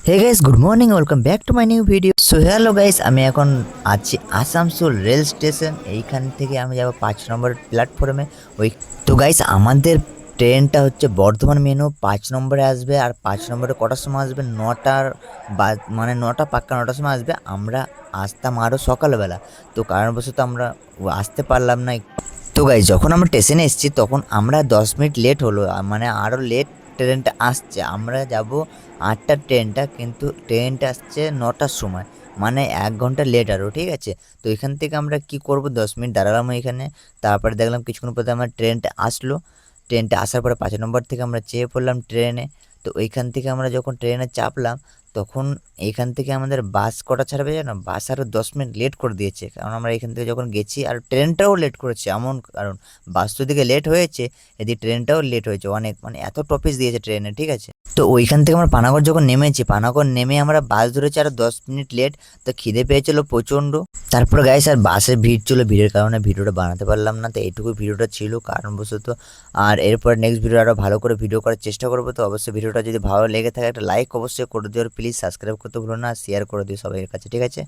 Hey guys, good morning, welcome back to my new video. So hello guys, আমি এখন আছি Asansol rail station. এইখান থেকে আমি যাব 5 নম্বর প্ল্যাটফর্মে। তো গাইস, আমাদের ট্রেনটা হচ্ছে বর্ধমান মেনু 5 নম্বরে আসবে। আর 5 নম্বরে কটার সময় আসবে? 9টার বা মানে 9টা পাক্কা 9টার সময় আসবে। আমরা আসতাম আরও সকালবেলা, তো কারণবশত আমরা আসতে পারলাম না। তো গাইস, যখন আমরা স্টেশনে এসেছি তখন আমরা 10 মিনিট লেট হলো, মানে আরও লেট ট্রেনটা আসছে। আমরা যাব 8টার ট্রেনটা, কিন্তু ট্রেনটা আসছে 9টার সময়, মানে 1 ঘন্টা লেট আরও, ঠিক আছে। তো এখান থেকে আমরা কি করব, 10 মিনিট দাঁড়ালাম এখানে। তারপরে দেখলাম কিছুক্ষণ পরে আমার ট্রেনটা আসলো। ট্রেনটা আসার পরে 5 নম্বর থেকে আমরা চেপে পড়লাম ট্রেনে। তো ওইখান থেকে আমরা যখন ট্রেনে চাপলাম তখন এইখান থেকে আমাদের বাস কটা ছাড়বে জানো? বাস আরও 10 মিনিট লেট করে দিয়েছে, কারণ আমরা এখান থেকে যখন গেছি আর ট্রেনটাও লেট করেছে। এমন কারণ বাস তো দিকে লেট হয়েছে, এদিকে ট্রেনটাও লেট হয়েছে অনেক, মানে এত টপিস দিয়েছে ট্রেনে, ঠিক আছে। তো ওইখান থেকে আমরা পানাগড় যখন নেমেছি, পানাগড় নেমে আমরা বাস ধরেছি আরও 10 মিনিট লেট। তো খিদে পেয়েছিল প্রচণ্ড। তারপরে গাইস, আর বাসে ভিড় ছিল, ভিড়ের কারণে ভিডিওটা বানাতে পারলাম না। তো এইটুকু ভিডিওটা ছিল কারণবশত। আর এরপর নেক্সট ভিডিও আরও ভালো করে ভিডিও করার চেষ্টা করবো। তো অবশ্যই ভিডিওটা যদি ভালো লেগে থাকে একটা লাইক অবশ্যই করে দিও, আর প্লিজ সাবস্ক্রাইব করতে ভুলো না, শেয়ার করে দিও সবাইয়ের কাছে, ঠিক আছে।